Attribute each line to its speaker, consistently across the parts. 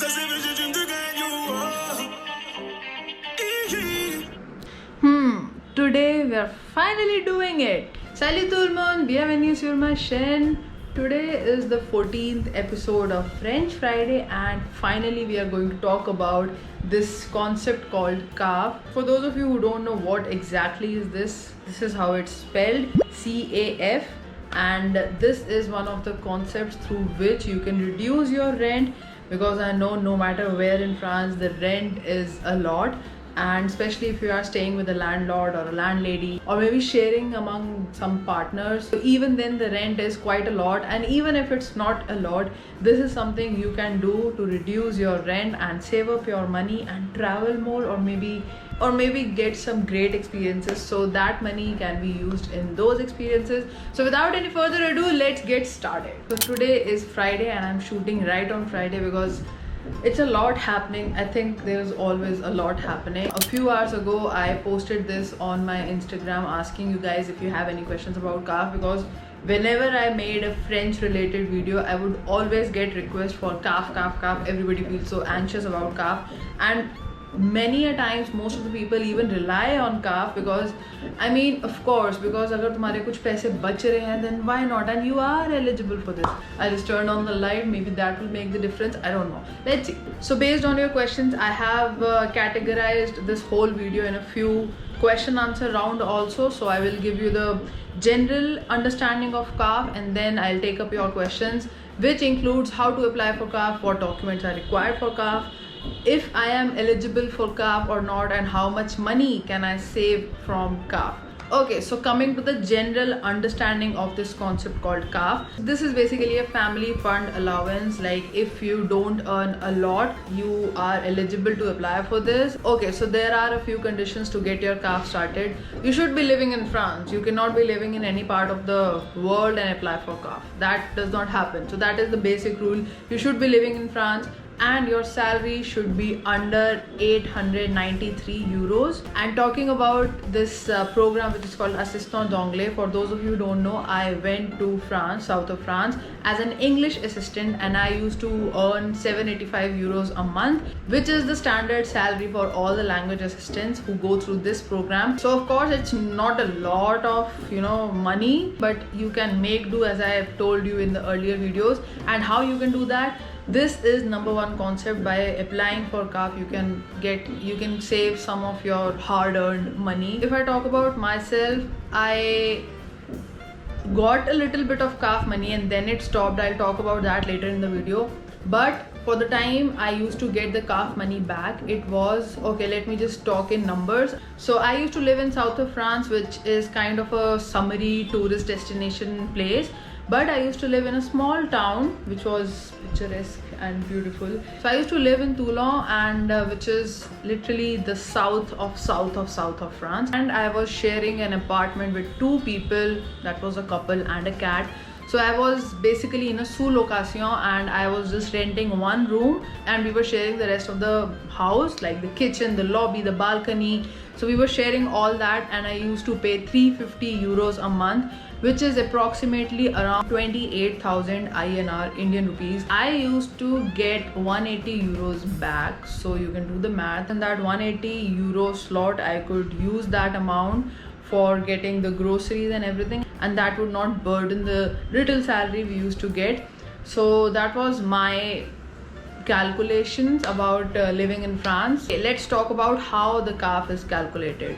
Speaker 1: Today we are finally doing it. Salut tout le monde, bienvenue sur ma chaîne. Today is the 14th episode of French Friday and finally we are going to talk about this concept called CAF. For those of you who don't know what exactly is this is how it's spelled, CAF, and this is one of the concepts through which you can reduce your rent, because I know no matter where in France the rent is a lot, and especially if you are staying with a landlord or a landlady or maybe sharing among some partners, so even then the rent is quite a lot. And even if it's not a lot, this is something you can do to reduce your rent and save up your money and travel more, or maybe get some great experiences, so that money can be used in those experiences. So without any further ado, let's get started. So today is Friday and I'm shooting right on Friday because it's a lot happening. I think there's always a lot happening. A few hours ago I posted this on my Instagram asking you guys if you have any questions about CAF, because whenever I made a French related video I would always get requests for CAF. Everybody feels so anxious about CAF, and many a times most of the people even rely on CAF because I mean, of course, because अगर तुम्हारे कुछ पैसे बच रहे हैं then why not, and you are eligible for this. I just turned on the light, maybe that will make the difference, I don't know, let's see. So based on your questions I have categorized this whole video in a few question answer round also. So I will give you the general understanding of CAF and then I'll take up your questions, which includes how to apply for CAF, what documents are required for CAF, if I am eligible for CAF or not, and how much money can I save from CAF. Okay, so coming to the general understanding of this concept called CAF, this is basically a family fund allowance. Like if you don't earn a lot, you are eligible to apply for this. Okay, so there are a few conditions to get your CAF started. You should be living in France. You cannot be living in any part of the world and apply for CAF. That does not happen. So that is the basic rule. You should be living in France and your salary should be under 893 euros. And talking about this program which is called Assistant d'Anglais, for those of you who don't know, I went to France, south of France, as an English assistant and I used to earn 785 euros a month, which is the standard salary for all the language assistants who go through this program. So of course it's not a lot of money, but you can make do, as I have told you in the earlier videos. And how you can do that? This is number one concept. By applying for CAF, you can save some of your hard-earned money. If I talk about myself, I got a little bit of CAF money and then it stopped. I'll talk about that later in the video. But for the time I used to get the CAF money back, it was okay. Let me just talk in numbers. So I used to live in south of France, which is kind of a summery tourist destination place. But I used to live in a small town which was picturesque and beautiful. So I used to live in Toulon, and which is literally the south of France. And I was sharing an apartment with two people, that was a couple and a cat. So I was basically in a sous-location and I was just renting one room and we were sharing the rest of the house, like the kitchen, the lobby, the balcony. So we were sharing all that and I used to pay 350 euros a month, which is approximately around 28,000 INR, Indian rupees. I used to get 180 euros back, so you can do the math. And that 180 euro slot, I could use that amount for getting the groceries and everything, and that would not burden the little salary we used to get. So that was my calculations about living in France. Okay, let's talk about how the CAF is calculated.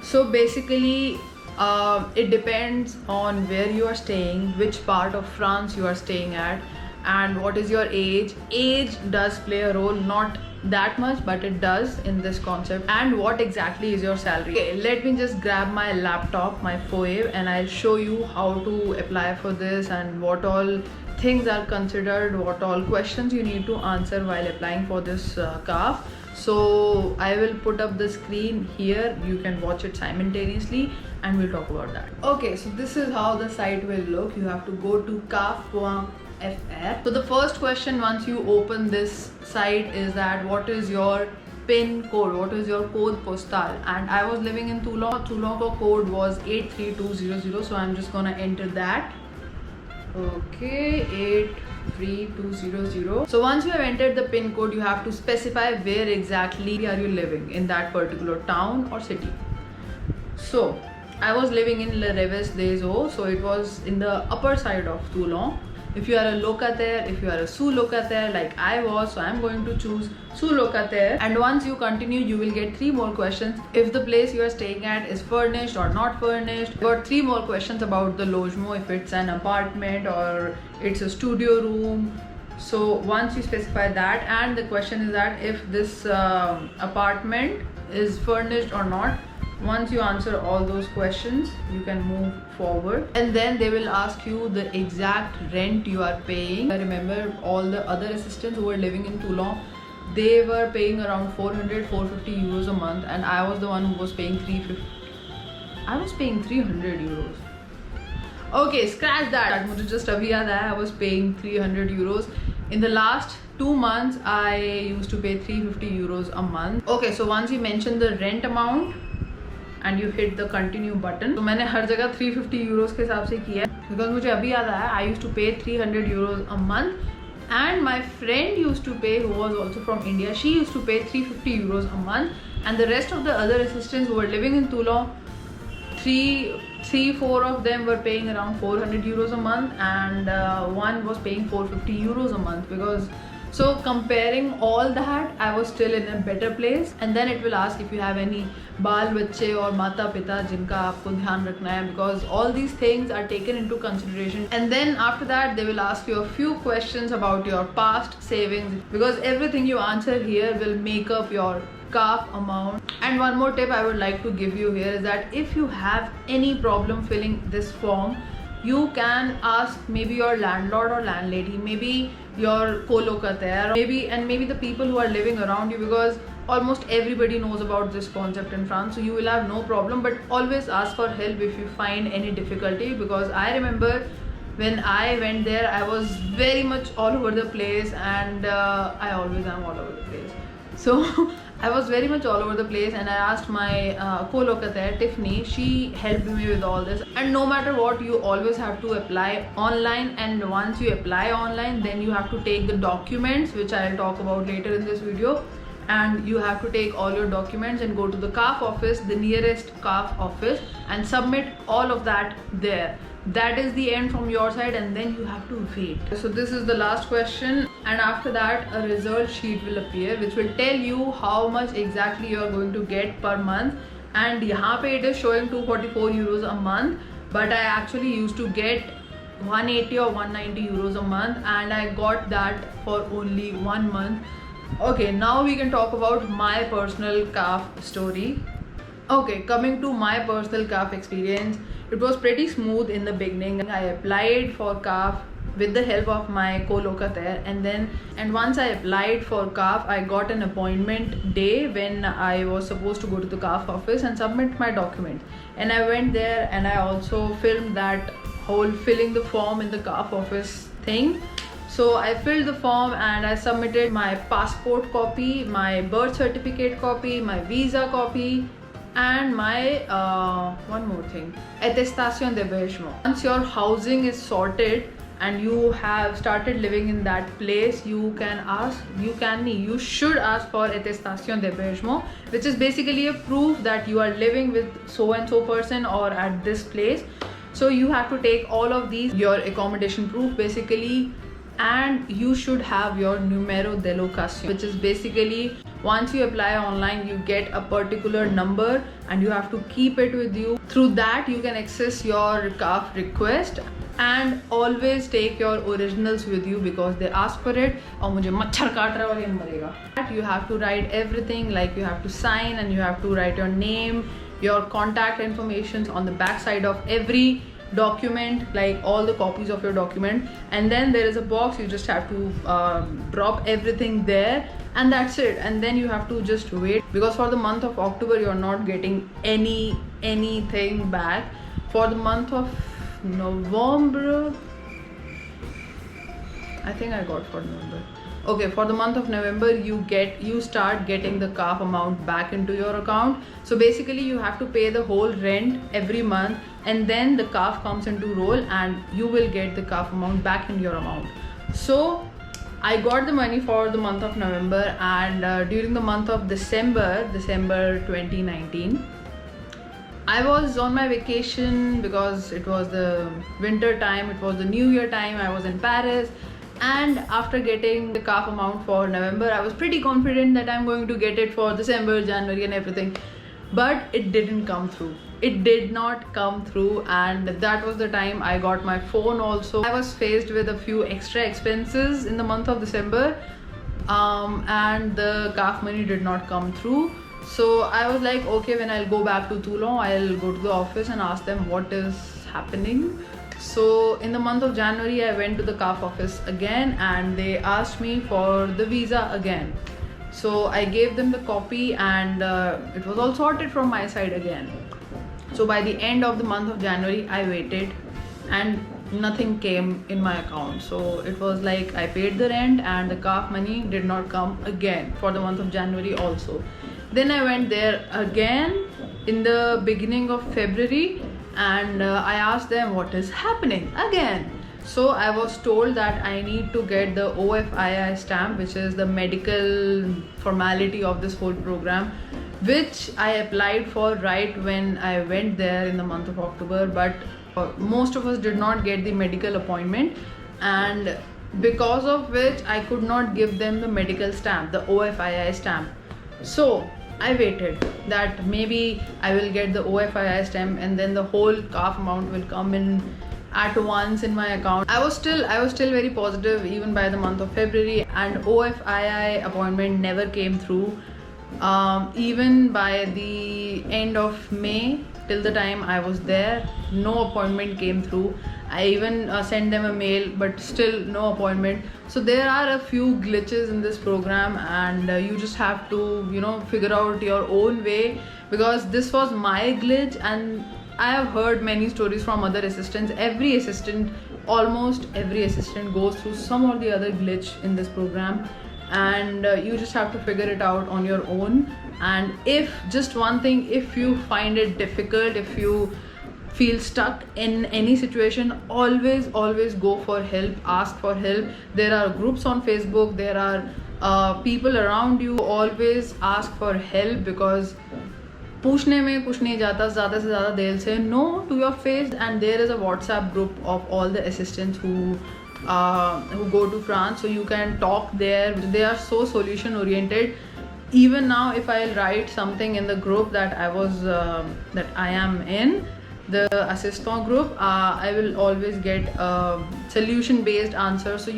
Speaker 1: So basically it depends on where you are staying, which part of France you are staying at, and what is your age. Age does play a role, not that much, but it does in this concept. And what exactly is your salary. Okay, let me just grab my laptop, my Foave, and I'll show you how to apply for this and what all things are considered, what all questions you need to answer while applying for this CAF. So I will put up the screen here, you can watch it simultaneously and we'll talk about that. Okay, so this is how the site will look. You have to go to CAF.fr. So the first question once you open this site is that what is your PIN code, what is your code postal. And I was living in Toulon. Toulon code was 83200, so I'm just gonna enter that. Okay, 3200. So once you have entered the pin code, you have to specify where exactly are you living in that particular town or city. So I was living in Le Reves des Eaux, so it was in the upper side of Toulon. If you are a locataire, if you are a sous-locataire like I was, so I'm going to choose sous-locataire. And once you continue, you will get 3 more questions. If the place you are staying at is furnished or not furnished. Got 3 more questions about the logement, if it's an apartment or it's a studio room. So once you specify that, and the question is that if this apartment is furnished or not. Once you answer all those questions, you can move forward, and then they will ask you the exact rent you are paying. I remember all the other assistants who were living in Toulon, they were paying around 450 euros a month, and I was the one who was paying 350. I was paying 300 euros. Okay, scratch that. मुझे just अभी याद आया, I was paying 300 euros. In the last 2 months, I used to pay 350 euros a month. Okay, so once you mention the rent amount and you hit the continue button, तो मैंने हर जगह 350 euros के हिसाब से किया है, because मुझे अभी याद आया I used to pay 300 euros a month, and my friend used to pay, who was also from India, she used to pay 350 euros a month, and the rest of the other assistants who were living in Toulon, 4 of them were paying around 400 euros a month, and one was paying 450 euros a month. Because so comparing all that, I was still in a better place. And then it will ask if you have any baal bacche or mata pita jinka aapko dhyan rakhna hai, because all these things are taken into consideration. And then after that, they will ask you a few questions about your past savings, because everything you answer here will make up your CAF amount. And one more tip I would like to give you here is that if you have any problem filling this form, you can ask maybe your landlord or landlady, maybe your co-locataire, maybe the people who are living around you, because almost everybody knows about this concept in France, so you will have no problem. But always ask for help if you find any difficulty, because I remember when I went there, I was very much all over the place, and I always am all over the place. So I was very much all over the place, and I asked my co-locataire Tiffany. She helped me with all this. And no matter what, you always have to apply online, and once you apply online, then you have to take the documents, which I'll talk about later in this video. And you have to take all your documents and go to the CAF office, the nearest CAF office, and submit all of that there. That is the end from your side, and then you have to wait. So this is the last question, and after that a result sheet will appear, which will tell you how much exactly you are going to get per month. And यहाँ पे it is showing 244 euros a month, but I actually used to get 180 or 190 euros a month, and I got that for only 1 month. Okay, now we can talk about my personal CAF story. Okay, coming to my personal CAF experience, it was pretty smooth in the beginning. I applied for CAF with the help of my co-locataire, and once I applied for CAF, I got an appointment day when I was supposed to go to the CAF office and submit my documents. And I went there, and I also filmed that whole filling the form in the CAF office thing. So I filled the form and I submitted my passport copy, my birth certificate copy, my visa copy, and my one more thing, attestation d'hébergement. Once your housing is sorted and you have started living in that place, you should ask for attestation d'hébergement, which is basically a proof that you are living with so and so person or at this place. So you have to take all of these, your accommodation proof basically, and you should have your numero de location, which is basically once you apply online, you get a particular number and you have to keep it with you. Through that, you can access your CAF request, and always take your originals with you because they ask for it. और मुझे मच्छर काट रहा है और ये मरेगा. You have to write everything, like you have to sign and you have to write your name, your contact information on the back side of every document, like all the copies of your document. And then there is a box, you just have to drop everything there, and that's it. And then you have to just wait, because for the month of October you're not getting anything back. For the month of November, I think I got for November. Okay, for the month of November, you start getting the CAF amount back into your account. So basically you have to pay the whole rent every month, and then the CAF comes into role and you will get the CAF amount back in your amount. So I got the money for the month of November, and during the month of December 2019, I was on my vacation because it was the winter time, it was the New Year time. I was in Paris, and after getting the calf amount for November, I was pretty confident that I'm going to get it for December, January, and everything. But it didn't come through. It did not come through, and that was the time I got my phone also. I was faced with a few extra expenses in the month of December, and the calf money did not come through. So I was like, okay, when I'll go back to Toulon, I'll go to the office and ask them what is happening. So in the month of January, I went to the CAF office again, and they asked me for the visa again. So I gave them the copy, and it was all sorted from my side again. So by the end of the month of January, I waited and nothing came in my account. So it was like I paid the rent and the CAF money did not come again for the month of January also. Then I went there again in the beginning of February, and I asked them what is happening again. So I was told that I need to get the OFII stamp, which is the medical formality of this whole program, which I applied for right when I went there in the month of October. But most of us did not get the medical appointment, and because of which I could not give them the medical stamp, the OFII stamp. So I waited that maybe I will get the OFII stamp and then the whole calf amount will come in at once in my account. I was still very positive even by the month of February, and OFII appointment never came through. Even by the end of May, till the time I was there, no appointment came through. I even sent them a mail, but still no appointment. So there are a few glitches in this program, and you just have to, figure out your own way, because this was my glitch, and I have heard many stories from other assistants. Almost every assistant goes through some or the other glitch in this program, and you just have to figure it out on your own. And if just one thing, if you find it difficult, if you feel stuck in any situation, always go for help, ask for help. There are groups on Facebook, there are people around you. Always ask for help, because पूछने में कुछ नहीं जाता, ज़्यादा से ज़्यादा दिल से no to your face. And there is a WhatsApp group of all the assistants who go to France, so you can talk there. They are so solution oriented. Even now, if I'll write something in the group that I am in, the assistant group, I will always get a solution based answer. So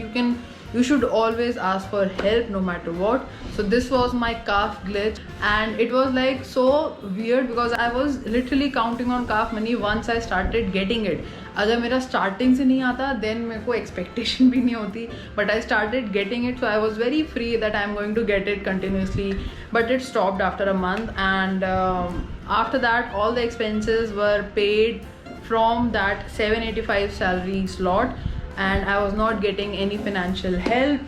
Speaker 1: you should always ask for help no matter what. So this was my calf glitch, and it was like so weird because I was literally counting on calf money once I started getting it. अगर मेरा starting से नहीं आता, then मेरे को expectation भी नहीं होती. But I started getting it, so I was very free that I'm going to get it continuously. But it stopped after a month, and after that, all the expenses were paid from that 785 salary slot, and I was not getting any financial help.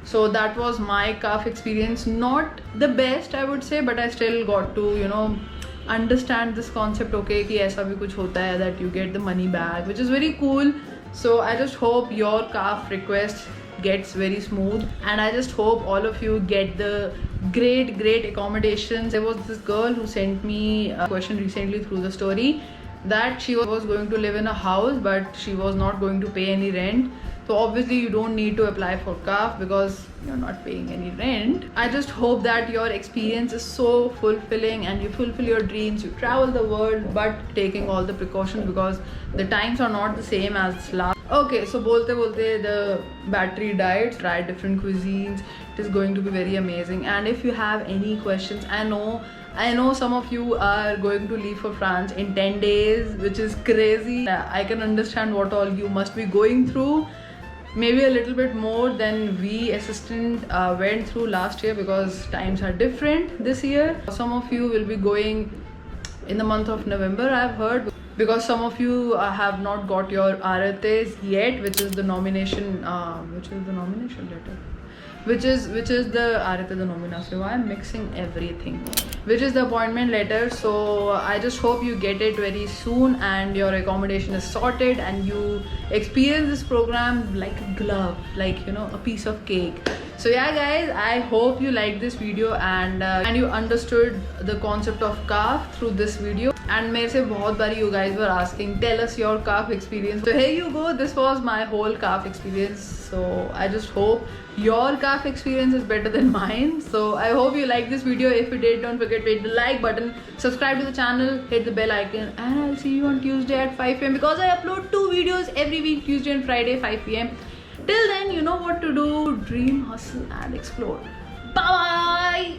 Speaker 1: So that was my calf experience. Not the best, I would say, but I still got to understand this concept, okay, कि ऐसा भी कुछ होता है, that you get the money back, which is very cool. So I just hope your calf request gets very smooth, and I just hope all of you get the great accommodations. There was this girl who sent me a question recently through the story that she was going to live in a house, but she was not going to pay any rent. So obviously you don't need to apply for CAF because you're not paying any rent. I just hope that your experience is so fulfilling and you fulfill your dreams, you travel the world, but taking all the precautions because the times are not the same as last. Okay, so bolte the battery died. Try different cuisines. It is going to be very amazing. And if you have any questions, I know some of you are going to leave for France in 10 days, which is crazy. I can understand what all you must be going through. Maybe a little bit more than we assistant went through last year, because times are different this year. Some of you will be going in the month of November, I've heard, because some of you have not got your RTs yet, which is the nomination letter, which is the RT, the nomination. Why I'm mixing everything. which is the appointment letter. So I just hope you get it very soon and your accommodation is sorted and you experience this program like a glove, like a piece of cake. So yeah guys, I hope you liked this video and you understood the concept of calf through this video. And मेरे से बहुत बारी you guys were asking, tell us your calf experience. So here you go, this was my whole calf experience. So I just hope your calf experience is better than mine. So I hope you liked this video. If you did, don't forget to hit the like button, subscribe to the channel, hit the bell icon, and I'll see you on Tuesday at 5 PM because I upload 2 videos every week, Tuesday and Friday 5 PM. Till then, you know what to do. Dream, hustle and explore. Bye bye.